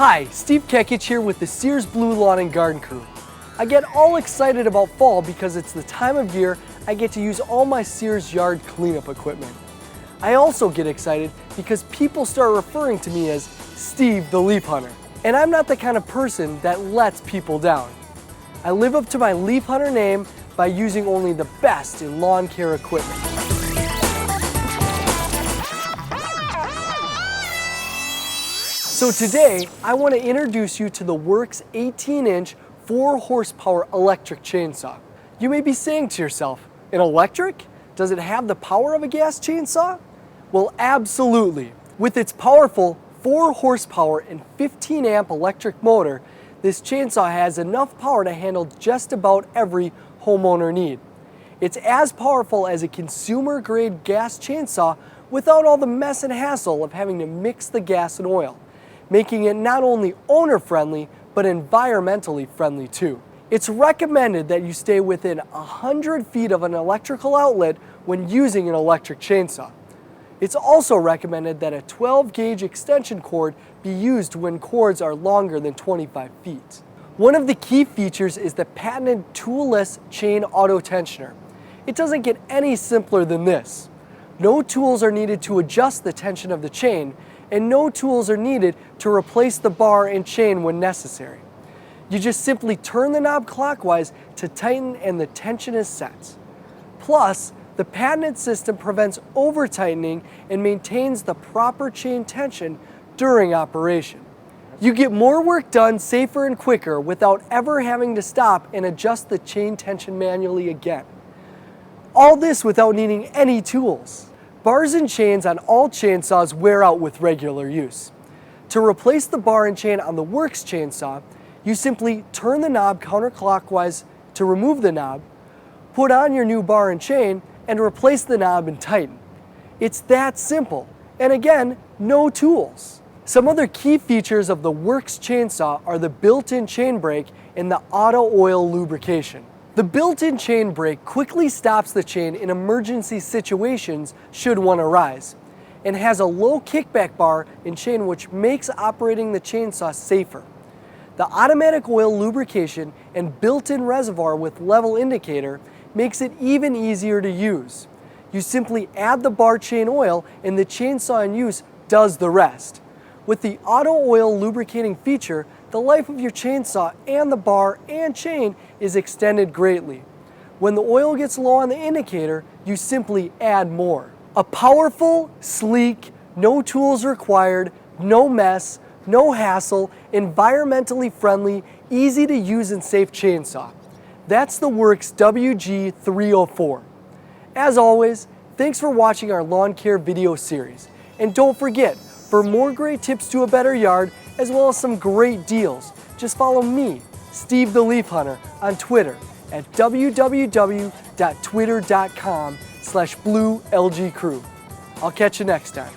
Hi, Steve Kekich here with the Sears Blue Lawn and Garden Crew. I get all excited about fall because it's the time of year I get to use all my Sears yard cleanup equipment. I also get excited because people start referring to me as Steve the Leaf Hunter. And I'm not the kind of person that lets people down. I live up to my Leaf Hunter name by using only the best in lawn care equipment. So today, I want to introduce you to the Worx 18-inch 4-horsepower electric chainsaw. You may be saying to yourself, an electric? Does it have the power of a gas chainsaw? Well, absolutely. With its powerful 4 horsepower and 15 amp electric motor, this chainsaw has enough power to handle just about every homeowner need. It's as powerful as a consumer-grade gas chainsaw without all the mess and hassle of having to mix the gas and oil, making it not only owner-friendly, but environmentally friendly too. It's recommended that you stay within 100 feet of an electrical outlet when using an electric chainsaw. It's also recommended that a 12-gauge extension cord be used when cords are longer than 25 feet. One of the key features is the patented toolless chain auto tensioner. It doesn't get any simpler than this. No tools are needed to adjust the tension of the chain, and no tools are needed to replace the bar and chain when necessary. You just simply turn the knob clockwise to tighten and the tension is set. Plus, the patented system prevents over-tightening and maintains the proper chain tension during operation. You get more work done safer and quicker without ever having to stop and adjust the chain tension manually again. All this without needing any tools. Bars and chains on all chainsaws wear out with regular use. To replace the bar and chain on the Worx chainsaw, you simply turn the knob counterclockwise to remove the knob, put on your new bar and chain, and replace the knob and tighten. It's that simple, and again, no tools. Some other key features of the Worx chainsaw are the built-in chain brake and the auto oil lubrication. The built-in chain brake quickly stops the chain in emergency situations should one arise, and has a low kickback bar and chain which makes operating the chainsaw safer. The automatic oil lubrication and built-in reservoir with level indicator makes it even easier to use. You simply add the bar chain oil and the chainsaw in use does the rest. With the auto oil lubricating feature, the life of your chainsaw and the bar and chain is extended greatly. When the oil gets low on the indicator, you simply add more. A powerful, sleek, no tools required, no mess, no hassle, environmentally friendly, easy to use and safe chainsaw. That's the Worx WG304. As always, thanks for watching our lawn care video series. And don't forget, for more great tips to a better yard, as well as some great deals, just follow me, Steve the Leaf Hunter, on Twitter at www.twitter.com/BlueLGCrew. I'll catch you next time.